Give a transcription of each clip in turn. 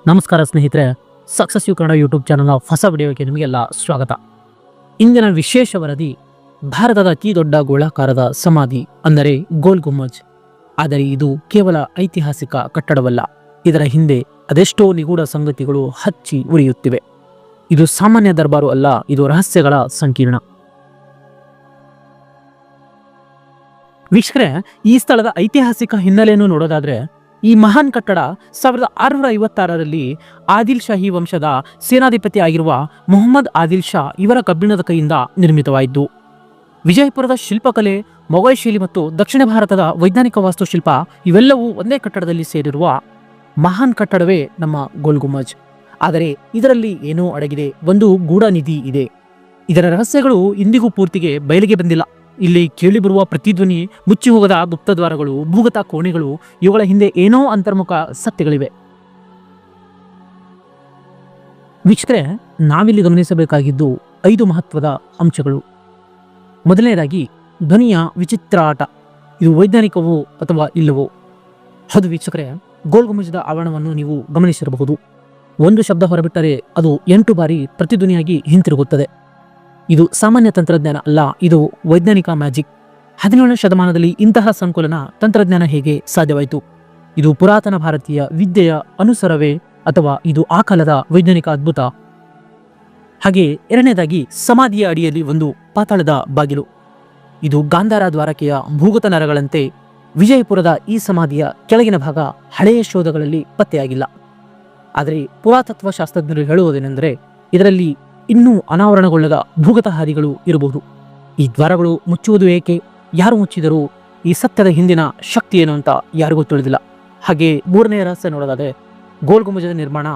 ನಮಸ್ಕಾರ ಸ್ನೇಹಿತರೆ, success you Kannada YouTube ಚಾನಲ್ನ ಹೊಸ ವಿಡಿಯೋಗೆ ನಿಮಗೆಲ್ಲ ಸ್ವಾಗತ. ಇಂದಿನ ವಿಶೇಷ ವರದಿ ಭಾರತದ ಅತಿ ದೊಡ್ಡ ಗೋಳಾಕಾರದ ಸಮಾಧಿ ಅಂದರೆ ಗೋಲ್ ಗುಮ್ಮಜ್. ಆದರೆ ಇದು ಕೇವಲ ಐತಿಹಾಸಿಕ ಕಟ್ಟಡವಲ್ಲ, ಇದರ ಹಿಂದೆ ಅದೆಷ್ಟೋ ನಿಗೂಢ ಸಂಗತಿಗಳು ಹಚ್ಚಿ ಉರಿಯುತ್ತಿವೆ. ಇದು ಸಾಮಾನ್ಯ ದರ್ಬಾರು ಅಲ್ಲ, ಇದು ರಹಸ್ಯಗಳ ಸಂಕೀರ್ಣ. ವೀಕ್ಷಕರೇ, ಈ ಸ್ಥಳದ ಐತಿಹಾಸಿಕ ಹಿನ್ನೆಲೆಯನ್ನು ನೋಡೋದಾದ್ರೆ, ಈ ಮಹಾನ್ ಕಟ್ಟಡ 1656ರಲ್ಲಿ ಆದಿಲ್ ಶಾಹಿ ವಂಶದ ಸೇನಾಧಿಪತಿ ಆಗಿರುವ ಮೊಹಮ್ಮದ್ ಆದಿಲ್ ಶಾ ಇವರ ಕಬ್ಬಿಣದ ಕೈಯಿಂದ ನಿರ್ಮಿತವಾಯಿತು. ವಿಜಯಪುರದ ಶಿಲ್ಪಕಲೆ, ಮೊಘಲ್ ಶೈಲಿ ಮತ್ತು ದಕ್ಷಿಣ ಭಾರತದ ವೈಜ್ಞಾನಿಕ ವಾಸ್ತುಶಿಲ್ಪ ಇವೆಲ್ಲವೂ ಒಂದೇ ಕಟ್ಟಡದಲ್ಲಿ ಸೇರಿರುವ ಮಹಾನ್ ಕಟ್ಟಡವೇ ನಮ್ಮ ಗೋಲ್ ಗುಮ್ಮಜ್. ಆದರೆ ಇದರಲ್ಲಿ ಏನೋ ಅಡಗಿದೆ, ಒಂದು ಗೂಢ ನಿಧಿ ಇದೆ. ಇದರ ರಹಸ್ಯಗಳು ಇಂದಿಗೂ ಪೂರ್ತಿಗೆ ಬಯಲಿಗೆ ಬಂದಿಲ್ಲ. ಇಲ್ಲಿ ಕೇಳಿಬರುವ ಪ್ರತಿಧ್ವನಿ, ಮುಚ್ಚಿ ಹೋಗದ ಗುಪ್ತದ್ವಾರಗಳು, ಭೂಗತ ಕೋಣೆಗಳು, ಇವುಗಳ ಹಿಂದೆ ಏನೋ ಅಂತರ್ಮುಖ ಸತ್ಯಗಳಿವೆ. ವೀಕ್ಷಕರೇ, ನಾವಿಲ್ಲಿ ಗಮನಿಸಬೇಕಾಗಿದ್ದು 5 ಮಹತ್ವದ ಅಂಶಗಳು. ಮೊದಲನೇದಾಗಿ ಧ್ವನಿಯ ವಿಚಿತ್ರ ಆಟ. ಇದು ವೈಜ್ಞಾನಿಕವೋ ಅಥವಾ ಇಲ್ಲವೋ? ಹೌದು ವೀಕ್ಷಕರೇ, ಗೋಲ್ ಗುಮ್ಮಜದ ಆವರಣವನ್ನು ನೀವು ಗಮನಿಸಿರಬಹುದು. ಒಂದು ಶಬ್ದ ಹೊರಬಿಟ್ಟರೆ ಅದು 8 ಬಾರಿ ಪ್ರತಿಧ್ವನಿಯಾಗಿ ಹಿಂತಿರುಗುತ್ತದೆ. ಇದು ಸಾಮಾನ್ಯ ತಂತ್ರಜ್ಞಾನ ಅಲ್ಲ, ಇದು ವೈಜ್ಞಾನಿಕ ಮ್ಯಾಜಿಕ್. 17ನೇ ಶತಮಾನದಲ್ಲಿ ಇಂತಹ ಸಂಕುಲನ ತಂತ್ರಜ್ಞಾನ ಹೇಗೆ ಸಾಧ್ಯವಾಯಿತು? ಇದು ಪುರಾತನ ಭಾರತೀಯ ವಿದ್ಯೆಯ ಅನುಸರವೇ ಅಥವಾ ಇದು ಆ ಕಾಲದ ವೈಜ್ಞಾನಿಕ ಅದ್ಭುತ? ಹಾಗೆ ಎರಡನೇದಾಗಿ ಸಮಾಧಿಯ ಅಡಿಯಲ್ಲಿ ಒಂದು ಪಾತಾಳದ ಬಾಗಿಲು. ಇದು ಗಾಂಧಾರ ದ್ವಾರಕೆಯ ಭೂಗತ ನರಗಳಂತೆ ವಿಜಯಪುರದ ಈ ಸಮಾಧಿಯ ಕೆಳಗಿನ ಭಾಗ ಹಳೆಯ ಶೋಧಗಳಲ್ಲಿ ಪತ್ತೆಯಾಗಿಲ್ಲ. ಆದರೆ ಪುರಾತತ್ವ ಶಾಸ್ತ್ರಜ್ಞರು ಹೇಳುವುದೇನೆಂದರೆ, ಇದರಲ್ಲಿ ಇನ್ನೂ ಅನಾವರಣಗೊಳ್ಳದ ಭೂಗತ ಹಾದಿಗಳು ಇರಬಹುದು. ಈ ದ್ವಾರಗಳು ಮುಚ್ಚುವುದು ಏಕೆ, ಯಾರು ಮುಚ್ಚಿದರೂ, ಈ ಸತ್ಯದ ಹಿಂದಿನ ಶಕ್ತಿ ಏನು ಅಂತ ಯಾರಿಗೂ ತಿಳಿದಿಲ್ಲ. ಹಾಗೆ ಮೂರನೇ ರಹಸ್ಯ ನೋಡೋದಾದರೆ, ಗೋಲ್ ಗುಮ್ಮಜದ ನಿರ್ಮಾಣ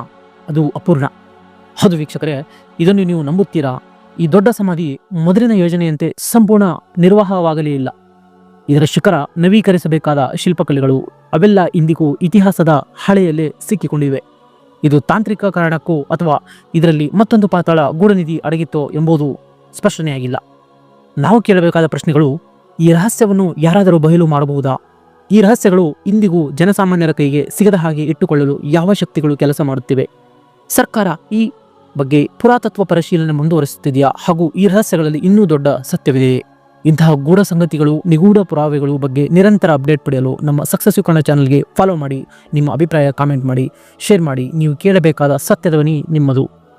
ಅದು ಅಪೂರ್ಣ. ಹೌದು ವೀಕ್ಷಕರೇ, ಇದನ್ನು ನೀವು ನಂಬುತ್ತೀರಾ? ಈ ದೊಡ್ಡ ಸಮಾಧಿ ಮೊದಲಿನ ಯೋಜನೆಯಂತೆ ಸಂಪೂರ್ಣ ನಿರ್ವಾಹವಾಗಲೇ ಇಲ್ಲ. ಇದರ ಶಿಖರ, ನವೀಕರಿಸಬೇಕಾದ ಶಿಲ್ಪಕಲೆಗಳು ಅವೆಲ್ಲ ಇಂದಿಗೂ ಇತಿಹಾಸದ ಹಳೆಯಲ್ಲೇ ಸಿಕ್ಕಿಕೊಂಡಿವೆ. ಇದು ತಾಂತ್ರಿಕ ಕಾರಣಕ್ಕೋ ಅಥವಾ ಇದರಲ್ಲಿ ಮತ್ತೊಂದು ಪಾತಾಳ ಗೂಢನಿಧಿ ಅಡಗಿತ್ತೋ ಎಂಬುದು ಸ್ಪಷ್ಟನೆಯಾಗಿಲ್ಲ. ನಾವು ಕೇಳಬೇಕಾದ ಪ್ರಶ್ನೆಗಳು: ಈ ರಹಸ್ಯವನ್ನು ಯಾರಾದರೂ ಬಯಲು ಮಾಡಬಹುದಾ? ಈ ರಹಸ್ಯಗಳು ಇಂದಿಗೂ ಜನಸಾಮಾನ್ಯರ ಕೈಗೆ ಸಿಗದ ಹಾಗೆ ಇಟ್ಟುಕೊಳ್ಳಲು ಯಾವ ಶಕ್ತಿಗಳು ಕೆಲಸ ಮಾಡುತ್ತಿವೆ? ಸರ್ಕಾರ ಈ ಬಗ್ಗೆ ಪುರಾತತ್ವ ಪರಿಶೀಲನೆ ಮುಂದುವರಿಸುತ್ತಿದೆಯಾ? ಹಾಗೂ ಈ ರಹಸ್ಯಗಳಲ್ಲಿ ಇನ್ನೂ ದೊಡ್ಡ ಸತ್ಯವಿದೆಯೇ? ಇಂತಹ ಗೂಢ ಸಂಗತಿಗಳು, ನಿಗೂಢ ಪುರಾವೆಗಳು ಬಗ್ಗೆ ನಿರಂತರ ಅಪ್ಡೇಟ್ ಪಡೆಯಲು ನಮ್ಮ ಸಕ್ಸಸ್ ಯು ಕನ್ನಡ ಚಾನಲ್ಗೆ ಫಾಲೋ ಮಾಡಿ. ನಿಮ್ಮ ಅಭಿಪ್ರಾಯ ಕಾಮೆಂಟ್ ಮಾಡಿ, ಶೇರ್ ಮಾಡಿ. ನೀವು ಕೇಳಬೇಕಾದ ಸತ್ಯಧ್ವನಿ ನಿಮ್ಮದು.